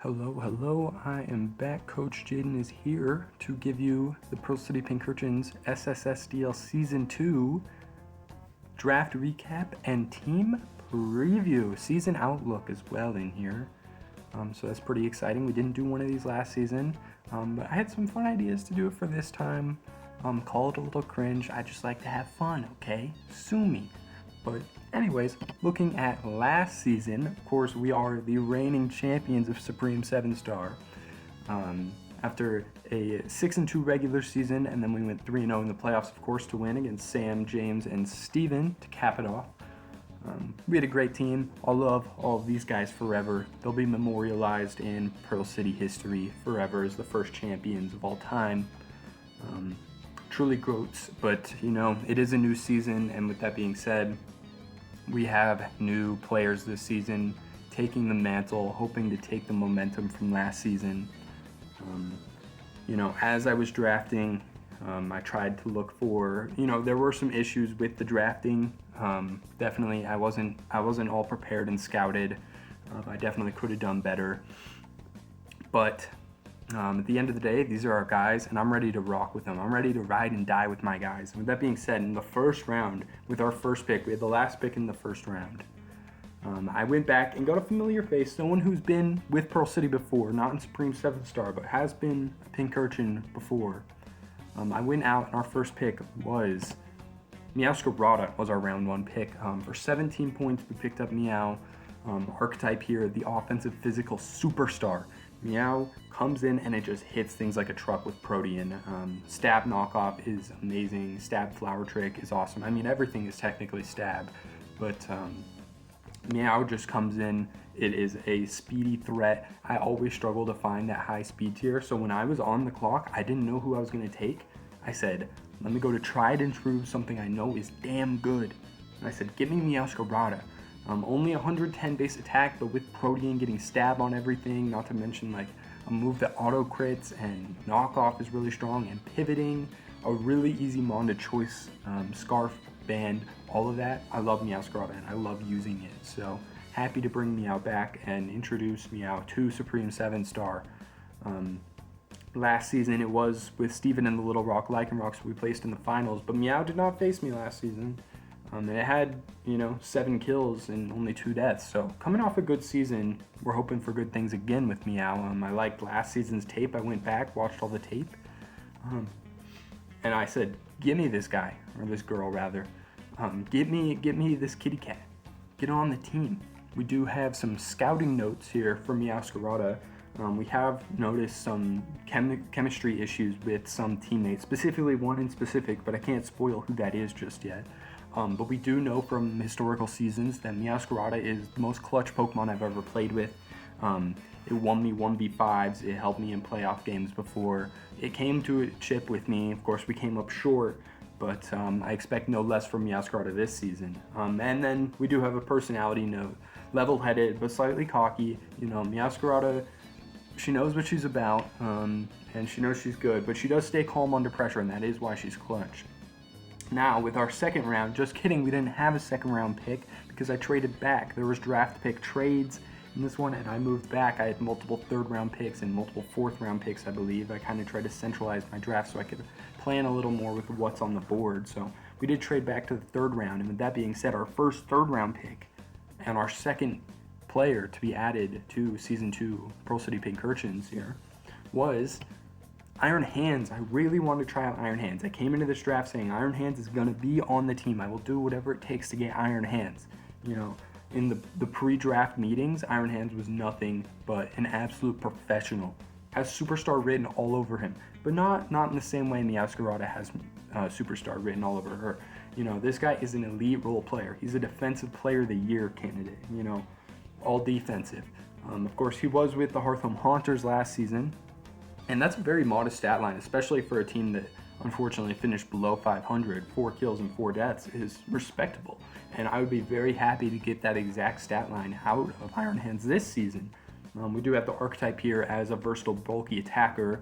Hello, I am back. Coach Jaden is here to give you the Pearl City Pinkertons Sssdl Season 2 draft recap and team preview. Season outlook as well in here. So that's pretty exciting. We didn't do one of these last season, but I had some fun ideas to do it for this time. Call it a little cringe. I just like to have fun, okay? Sue me. But anyways, looking at last season, of course, we are the reigning champions of Supreme 7-Star. After a 6-2 regular season, and then we went 3-0 in the playoffs, of course, to win against Sam, James, and Steven to cap it off. We had a great team. I'll love all of these guys forever. They'll be memorialized in Pearl City history forever as the first champions of all time. Truly goats, but it is a new season, and with that being said, we have new players this season taking the mantle, hoping to take the momentum from last season. As I was drafting, I tried to look for, there were some issues with the drafting. Definitely, I wasn't all prepared and scouted. I definitely could have done better. But at the end of the day, these are our guys, and I'm ready to rock with them. I'm ready to ride and die with my guys. And with that being said, in the first round, with our first pick, we had the last pick in the first round. I went back and got a familiar face, someone who's been with Pearl City before, not in Supreme 7-Star, but has been a Pinkerton before. I went out, and our first pick was Meow Scarada was our round one pick. For 17 points, we picked up Meow. Archetype here, the offensive physical superstar. Meow comes in and it just hits things like a truck with Protean. Stab knockoff is amazing. Stab flower trick is awesome. I mean, everything is technically stab, but Meow just comes in. It is a speedy threat. I always struggle to find that high speed tier, so when I was on the clock, I didn't know who I was going to take. I said, let me go to tried and true, something I know is damn good. And I said, give me Meow Scarada. Only 110 base attack, but with Protean getting stab on everything, not to mention like a move that auto crits and knockoff is really strong, and pivoting, a really easy mon to choice, scarf, band, all of that. I love Meow Scarada and I love using it. So happy to bring Meow back and introduce Meow to Supreme 7-Star. Last season it was with Steven and the Little Rock Lycanrocs we placed in the finals, but Meow did not face me last season. And it had, 7 kills and only 2 deaths. So coming off a good season, we're hoping for good things again with Meow. I liked last season's tape. I went back, watched all the tape, and I said, "Give me this guy, or this girl rather. Get me this kitty cat. Get on the team." We do have some scouting notes here for Meow Scarada. We have noticed some chemistry issues with some teammates, specifically one in specific, but I can't spoil who that is just yet. But we do know from historical seasons that Meow Scarada is the most clutch Pokemon I've ever played with. It won me 1v5s, it helped me in playoff games before. It came to a chip with me, of course we came up short, but I expect no less from Meow Scarada this season. And then we do have a personality note. Level-headed, but slightly cocky. Meow Scarada, she knows what she's about, and she knows she's good, but she does stay calm under pressure, and that is why she's clutch. Now, with our second round, just kidding, we didn't have a second round pick because I traded back. There was draft pick trades in this one, and I moved back. I had multiple third round picks and multiple fourth round picks, I believe. I kind of tried to centralize my draft so I could plan a little more with what's on the board. So we did trade back to the third round, and with that being said, our first third round pick and our second player to be added to Season 2 Pearl City Pinkertons here was Iron Hands. I really wanted to try out Iron Hands. I came into this draft saying Iron Hands is going to be on the team. I will do whatever it takes to get Iron Hands. In the pre-draft meetings, Iron Hands was nothing but an absolute professional. Has Superstar written all over him, but not in the same way Meow Scarada has Superstar written all over her. This guy is an elite role player. He's a Defensive Player of the Year candidate, all defensive. Of course, he was with the Hearthome Haunters last season. And that's a very modest stat line, especially for a team that unfortunately finished below 500. 4 kills and 4 deaths is respectable. And I would be very happy to get that exact stat line out of Iron Hands this season. We do have the archetype here as a versatile, bulky attacker.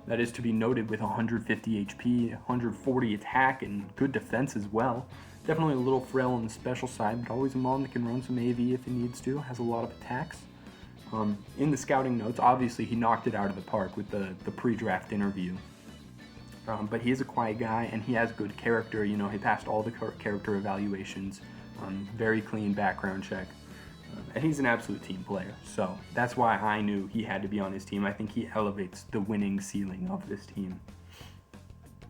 That is to be noted with 150 HP, 140 attack, and good defense as well. Definitely a little frail on the special side, but always a mon that can run some AV if it needs to. Has a lot of attacks. In the scouting notes, obviously he knocked it out of the park with the pre-draft interview. But he is a quiet guy, and he has good character. You know, he passed all the character evaluations, very clean background check. And he's an absolute team player. So that's why I knew he had to be on his team. I think he elevates the winning ceiling of this team.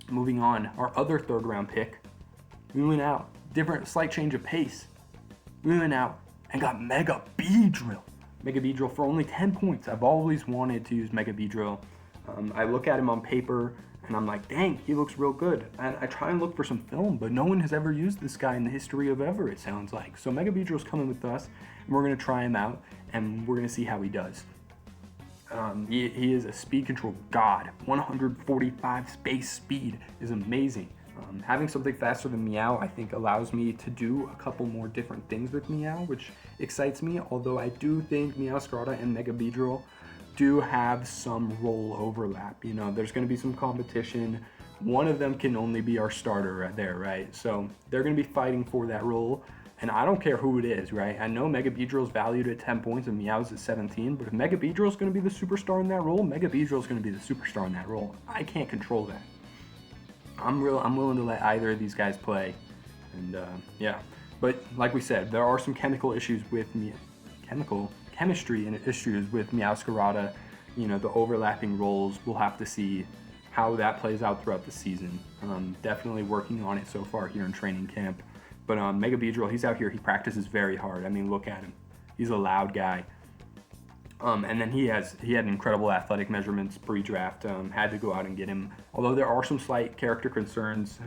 Moving on, our other third round pick, we went out, slight change of pace. We went out and got Mega Beedrill. Mega Beedrill for only 10 points. I've always wanted to use Mega Beedrill. I look at him on paper and I'm like, dang, he looks real good. And I try and look for some film, but no one has ever used this guy in the history of ever, it sounds like. So Mega Beedrill's coming with us, and we're going to try him out, and we're going to see how he does. He is a speed control god. 145 space speed is amazing. Having something faster than Meow, I think, allows me to do a couple more different things with Meow, which excites me, although I do think Meowscarada and Mega Beedrill do have some role overlap. You know, there's going to be some competition. One of them can only be our starter right there, right? So they're going to be fighting for that role, and I don't care who it is, right? I know Mega Beedrill's valued at 10 points and Meow's at 17, but if Mega Beedrill's going to be the superstar in that role, Mega Beedrill's going to be the superstar in that role. I can't control that. I'm willing to let either of these guys play, and yeah. But like we said, there are some chemistry and issues with Meowscarada. You know, the overlapping roles. We'll have to see how that plays out throughout the season. Definitely working on it so far here in training camp. But Mega Beedrill, he's out here. He practices very hard. I mean, look at him. He's a loud guy. And then he had incredible athletic measurements pre-draft. Had to go out and get him. Although there are some slight character concerns.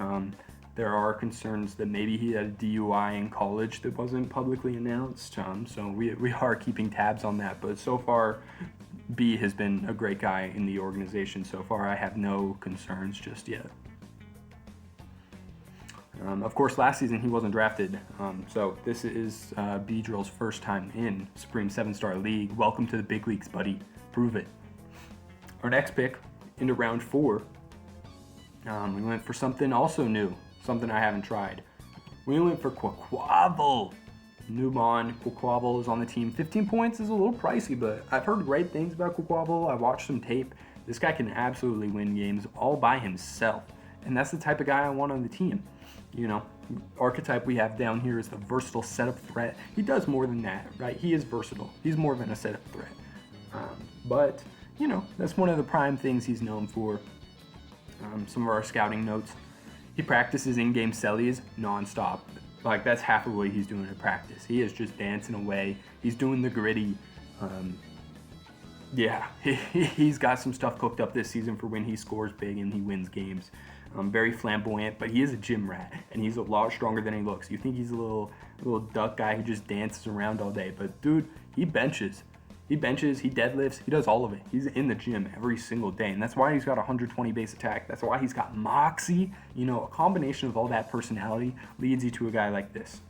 There are concerns that maybe he had a DUI in college that wasn't publicly announced. So we are keeping tabs on that. But so far, B has been a great guy in the organization. So far, I have no concerns just yet. Of course, last season he wasn't drafted, so this is Beedrill's first time in Supreme 7-Star League. Welcome to the big leagues, buddy. Prove it. Our next pick into round 4, we went for something also new, something I haven't tried. We went for Quaquaval. Newmon Quaquaval is on the team. 15 points is a little pricey, but I've heard great things about Quaquaval. I watched some tape. This guy can absolutely win games all by himself, and that's the type of guy I want on the team. You know, archetype we have down here is the versatile setup threat. He does more than that, right? He is versatile. He's more than a setup threat. But, you know, that's one of the prime things he's known for. Some of our scouting notes. He practices in-game sellies nonstop. Like, that's half of what he's doing at practice. He is just dancing away. He's doing the gritty. Yeah, he's got some stuff cooked up this season for when he scores big and he wins games. Very flamboyant, but he is a gym rat, and he's a lot stronger than he looks. You think he's a little duck guy who just dances around all day, but dude, he benches, he deadlifts, he does all of it. He's in the gym every single day, and that's why he's got 120 base attack. That's why he's got moxie. You know, a combination of all that personality leads you to a guy like this.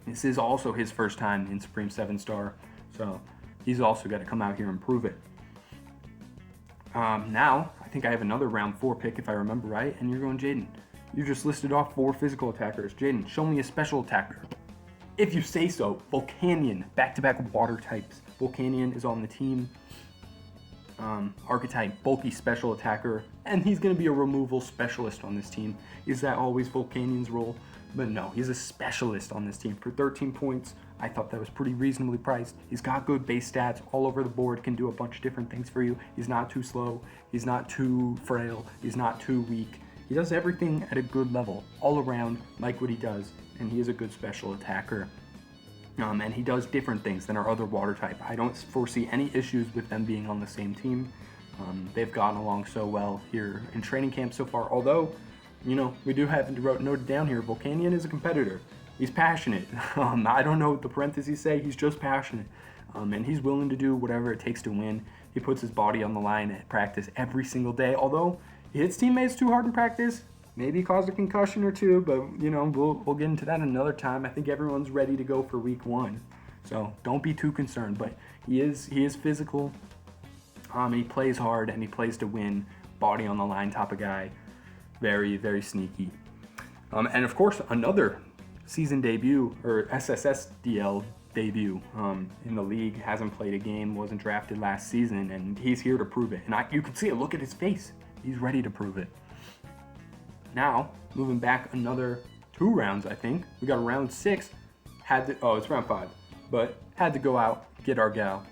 This is also his first time in Supreme 7-Star, so he's also got to come out here and prove it. Now, I think I have another round 4 pick if I remember right, and you're going, Jaden, you just listed off 4 physical attackers. Jaden, show me a special attacker. If you say so. Volcanion, back-to-back water types. Volcanion is on the team. Archetype, bulky special attacker, and he's going to be a removal specialist on this team. Is that always Volcanion's role? But no, he's a specialist on this team. For 13 points, I thought that was pretty reasonably priced. He's got good base stats all over the board, can do a bunch of different things for you. He's not too slow, he's not too frail, he's not too weak. He does everything at a good level, all around, like what he does, and he is a good special attacker. And he does different things than our other water type. I don't foresee any issues with them being on the same team. They've gotten along so well here in training camp so far, although, you know, we do have noted down here, Volcanion is a competitor. He's passionate. I don't know what the parentheses say, he's just passionate. And he's willing to do whatever it takes to win. He puts his body on the line at practice every single day, although he hits teammates too hard in practice. Maybe cause a concussion or two, but, you know, we'll get into that another time. I think everyone's ready to go for week 1. So don't be too concerned, but he is physical. He plays hard and he plays to win. Body on the line type of guy. Very, very sneaky. And of course, another season debut, or Sssdl debut in the league. Hasn't played a game, wasn't drafted last season, and he's here to prove it. And you can see it. Look at his face. He's ready to prove it. Now, moving back another 2 rounds, I think. We got a round 6. It's round 5. But had to go out, get our gal,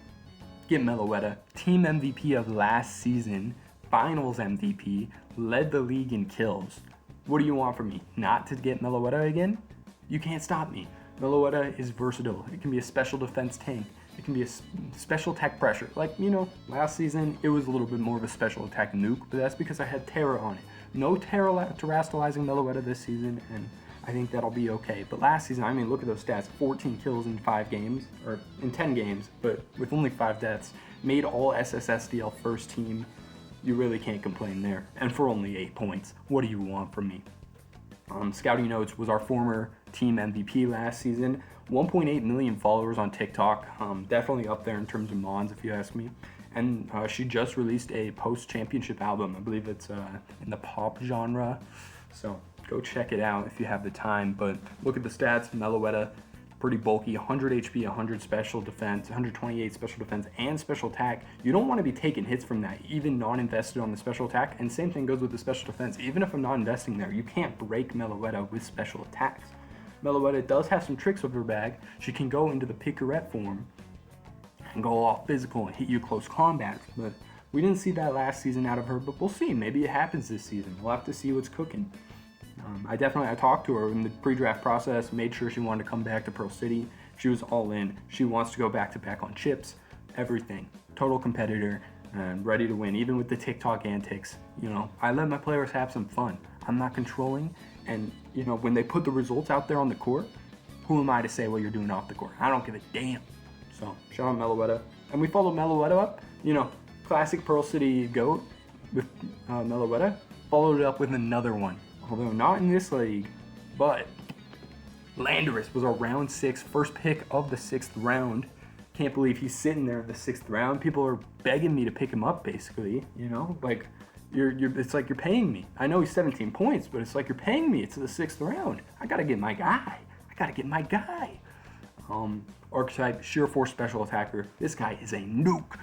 get Meloetta, team MVP of last season, finals MVP, led the league in kills. What do you want from me? Not to get Meloetta again? You can't stop me. Meloetta is versatile. It can be a special defense tank. It can be a special attack pressure. Last season, it was a little bit more of a special attack nuke, but that's because I had Terra on it. No Terra terastallizing Meloetta this season, and I think that'll be okay. But last season, look at those stats. 14 kills in 5 games, or in 10 games, but with only 5 deaths. Made all Sssdl first team. You really can't complain there. And for only 8 points, what do you want from me? Scouting Notes was our former team MVP last season. 1.8 million followers on TikTok. Definitely up there in terms of Mons, if you ask me. And she just released a post-championship album. I believe it's in the pop genre. So go check it out if you have the time. But look at the stats. Meloetta, pretty bulky, 100 HP, 100 special defense, 128 special defense, and special attack. You don't want to be taking hits from that, even non-invested on the special attack. And same thing goes with the special defense. Even if I'm not investing there, you can't break Meloetta with special attacks. Meloetta does have some tricks with her bag. She can go into the picorette form and go all physical and hit you close combat. But we didn't see that last season out of her, but we'll see. Maybe it happens this season. We'll have to see what's cooking. I talked to her in the pre-draft process, made sure she wanted to come back to Pearl City. She was all in. She wants to go back to back on chips, everything. Total competitor and ready to win, even with the TikTok antics. I let my players have some fun. I'm not controlling, and when they put the results out there on the court, who am I to say what you're doing off the court? I don't give a damn. So shout out Meloetta. And we followed Meloetta up, classic Pearl City GOAT with Meloetta, followed it up with another one. Although not in this league, but Landorus was our round 6, first pick of the 6th round. Can't believe he's sitting there in the 6th round. People are begging me to pick him up, basically. It's like you're paying me. I know he's 17 points, but it's like you're paying me. It's the 6th round. I gotta get my guy. Archetype, sheer force special attacker. This guy is a nuke.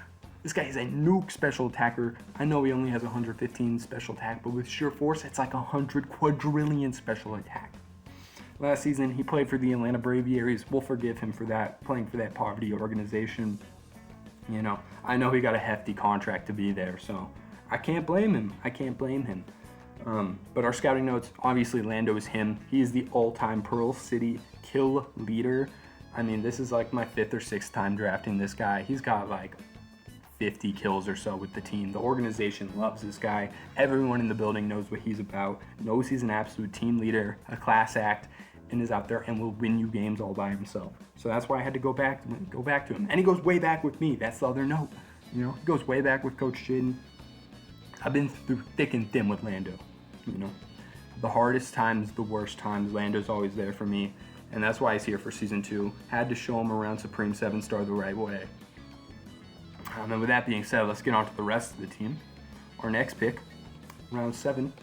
Special attacker. I know he only has 115 special attack, but with sheer force, it's like 100 quadrillion special attack. Last season, he played for the Atlanta Braviaries. We'll forgive him for that, playing for that poverty organization. I know he got a hefty contract to be there, so I can't blame him. But our scouting notes, obviously Lando is him. He is the all-time Pearl City kill leader. This is like my 5th or 6th time drafting this guy. He's got like 50 kills or so with the team. The organization loves this guy. Everyone in the building knows what he's about, knows he's an absolute team leader, a class act, and is out there and will win you games all by himself. So that's why I had to go back to him. And he goes way back with me. That's the other note. He goes way back with Coach Jaden. I've been through thick and thin with Lando. The hardest times, the worst times, Lando's always there for me. And that's why he's here for Season 2. Had to show him around Supreme 7-star the right way. And with that being said, let's get on to the rest of the team. Our next pick, round 7.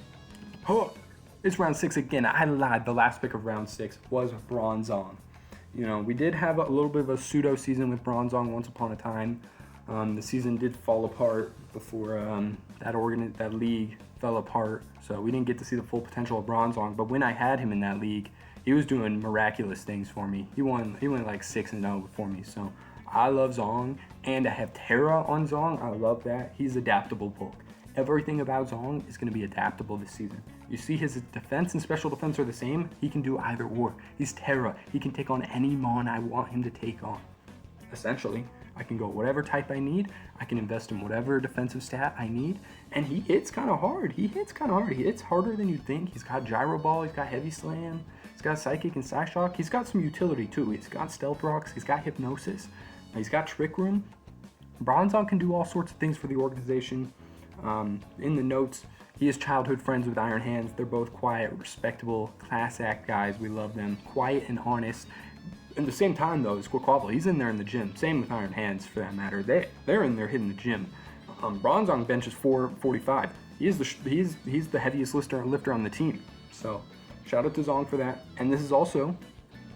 It's round 6 again. I lied. The last pick of round 6 was Bronzong. We did have a little bit of a pseudo season with Bronzong once upon a time. The season did fall apart before that league fell apart, so we didn't get to see the full potential of Bronzong. But when I had him in that league, he was doing miraculous things for me. He went like 6-0 for me. So I love Zong, and I have Terra on Zong. I love that. He's adaptable bulk. Everything about Zong is going to be adaptable this season. You see his defense and special defense are the same. He can do either or. He's Terra. He can take on any Mon I want him to take on. Essentially, I can go whatever type I need. I can invest in whatever defensive stat I need. And he hits kind of hard. He hits harder than you'd think. He's got Gyro Ball. He's got Heavy Slam. He's got Psychic and Psyshock. He's got some utility too. He's got Stealth Rocks. He's got Hypnosis. He's got Trick Room. Bronzong can do all sorts of things for the organization. In the notes, he is childhood friends with Iron Hands. They're both quiet, respectable, class act guys. We love them. Quiet and honest. At the same time, though, Squaquavel, he's in there in the gym. Same with Iron Hands, for that matter. They're in there hitting the gym. Bronzong benches 445. He's the heaviest lifter on the team. So shout out to Zong for that. And this is also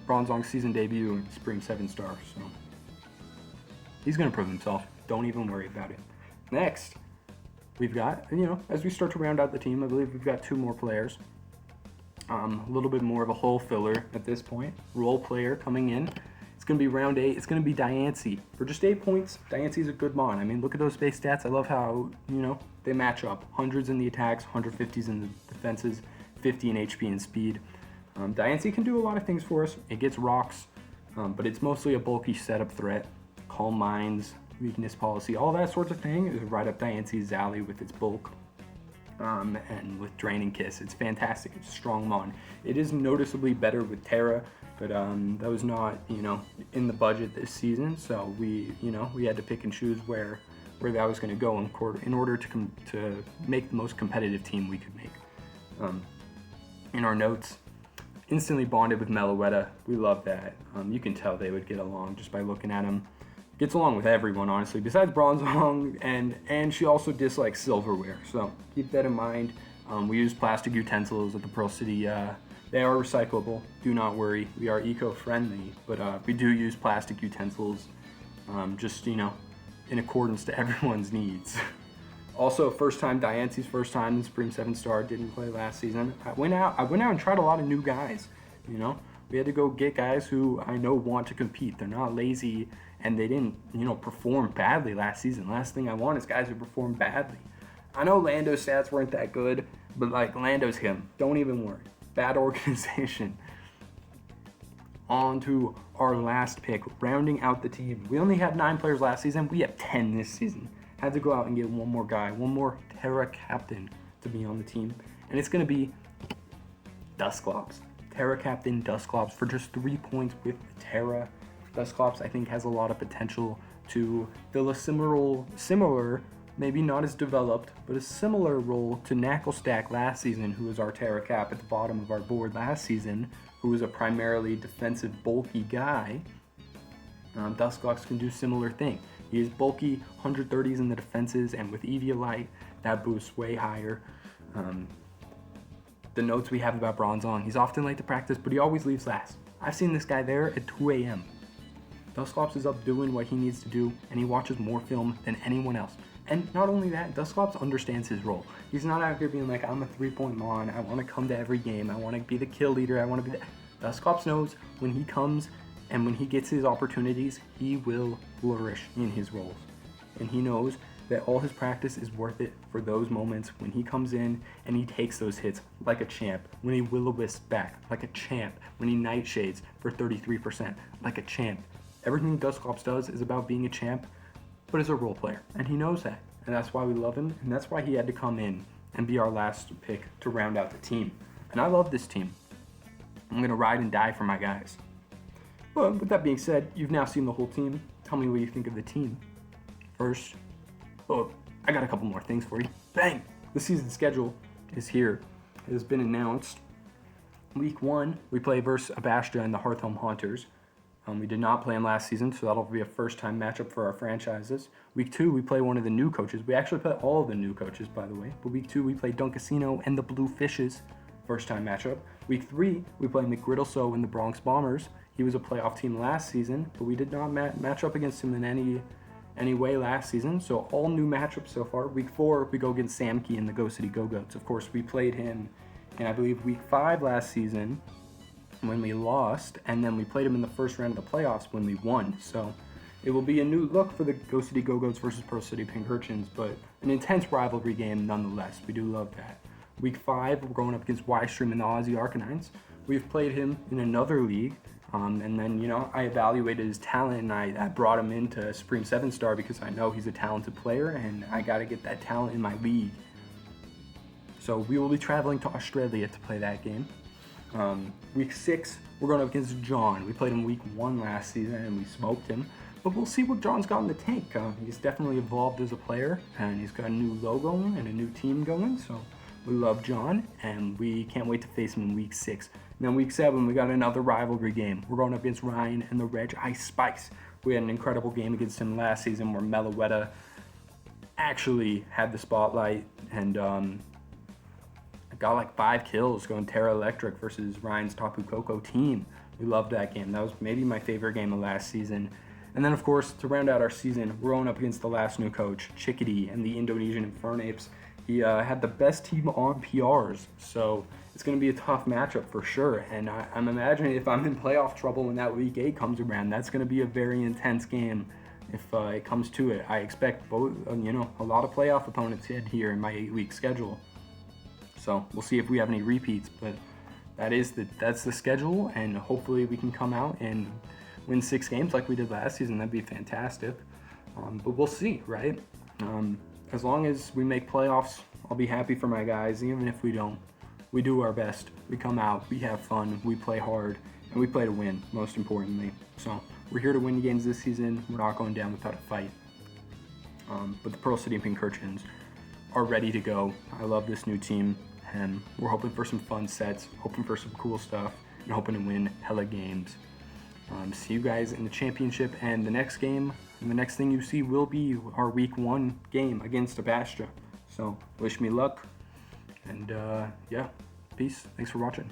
Bronzong's season debut in Spring 7-star, so he's going to prove himself. Don't even worry about it. Next, we've got, as we start to round out the team, I believe we've got 2 more players. A little bit more of a hole filler at this point. Role player coming in. It's going to be round 8. It's going to be Diancie. For just 8 points, Diancie's a good mon. I mean, look at those base stats. I love how, they match up. 100s in the attacks, 150s in the defenses, 50 in HP and speed. Diancie can do a lot of things for us. It gets rocks, but it's mostly a bulky setup threat. Calm Minds, weakness policy, all that sorts of thing is right up Diancie's alley with its bulk. And with Draining Kiss, it's fantastic. It's a strong mon. It is noticeably better with Terra, but that was not, in the budget this season. So we had to pick and choose where that was going to go in order to make the most competitive team we could make. In our notes, instantly bonded with Meloetta. We love that. You can tell they would get along just by looking at him. Gets along with everyone, honestly, besides Bronzong, and she also dislikes silverware, so keep that in mind. We use plastic utensils at the Pearl City. They are recyclable, do not worry. We are eco-friendly, but we do use plastic utensils, just, in accordance to everyone's needs. Also, Diancie's first time in Spring 7-star, didn't play last season. I went out and tried a lot of new guys, We had to go get guys who I know want to compete. They're not lazy, and they didn't, perform badly last season. Last thing I want is guys who perform badly. I know Lando's stats weren't that good, but Lando's him. Don't even worry. Bad organization. On to our last pick, rounding out the team. We only had 9 players last season. We have 10 this season. Had to go out and get one more guy, one more Terra captain to be on the team, and it's going to be Dusclops. Terra captain Dusclops for just 3 points with Terra. Dusclops, I think, has a lot of potential to fill a similar, maybe not as developed, but a similar role to Knucklestack last season, who was our Terra cap at the bottom of our board last season, who was a primarily defensive, bulky guy. Dusclops can do similar thing. He is bulky, 130s in the defenses, and with Eviolite, that boosts way higher. The notes we have about Bronzong, he's often late to practice, but he always leaves last. I've seen this guy there at 2 a.m. Dusclops is up doing what he needs to do, and he watches more film than anyone else. And not only that, Dusclops understands his role. He's not out here being like, I'm a 3-point mon, I want to come to every game, I want to be the kill leader, I want to be the... Dusclops knows when he comes and when he gets his opportunities, he will flourish in his roles. And he knows that all his practice is worth it for those moments when he comes in and he takes those hits like a champ, when he will-o-wisps back like a champ, when he nightshades for 33% like a champ. Everything Dusclops does is about being a champ, but as a role player, and he knows that, and that's why we love him, and that's why he had to come in and be our last pick to round out the team. And I love this team. I'm going to ride and die for my guys. Well, with that being said, you've now seen the whole team. Tell me what you think of the team. First, I got a couple more things for you. Bang! The season schedule is here. It has been announced. Week 1, we play versus Abastia and the Hearthhome Haunters. We did not play them last season, so that'll be a first-time matchup for our franchises. Week 2, we play one of the new coaches. We actually play all of the new coaches, by the way. But week 2, we play Dunkasino and the Blue Fishes. First-time matchup. Week 3, we play McGriddleso and the Bronx Bombers. He was a playoff team last season, but we did not match up against him in any way last season. So all new matchups so far. Week 4, we go against Samke and the Go City Go-Goats. Of course, we played him in, I believe, week 5 last season when we lost, and then we played him in the first round of the playoffs when we won. So it will be a new look for the Go City Go-Goats versus Pearl City Pink Urchins, but an intense rivalry game nonetheless. We do love that. Week 5, we're going up against Y-Stream and the Aussie Arcanines. We've played him in another league, and then, I evaluated his talent, and I brought him into Supreme 7-Star because I know he's a talented player, and I got to get that talent in my league. So we will be traveling to Australia to play that game. Week 6, we're going up against John. We played him week 1 last season, and we smoked him. But we'll see what John's got in the tank. He's definitely evolved as a player, and he's got a new logo and a new team going, so we love John, and we can't wait to face him in week 6. And then week 7, we got another rivalry game. We're going up against Ryan and the Reg Ice Spice. We had an incredible game against him last season where Meloetta actually had the spotlight and got like 5 kills going Terra Electric versus Ryan's Tapu Koko team. We loved that game. That was maybe my favorite game of last season. And then, of course, to round out our season, we're going up against the last new coach, Chickadee, and the Indonesian Infernapes. He had the best team on PRs, so it's going to be a tough matchup for sure. And I'm imagining if I'm in playoff trouble when that Week 8 comes around, that's going to be a very intense game if it comes to it. I expect both, a lot of playoff opponents in here in my 8-week schedule. So we'll see if we have any repeats, but that's the schedule, and hopefully we can come out and win 6 games like we did last season. That'd be fantastic. But we'll see, right? As long as we make playoffs, I'll be happy for my guys. Even if we don't, we do our best. We come out, we have fun, we play hard, and we play to win, most importantly. So we're here to win games this season. We're not going down without a fight. But the Pearl City and Pinkertons are ready to go. I love this new team, and we're hoping for some fun sets, hoping for some cool stuff, and hoping to win hella games. See you guys in the championship, and the next game, and the next thing you see will be our Week 1 game against Abastia. So wish me luck, and yeah, peace. Thanks for watching.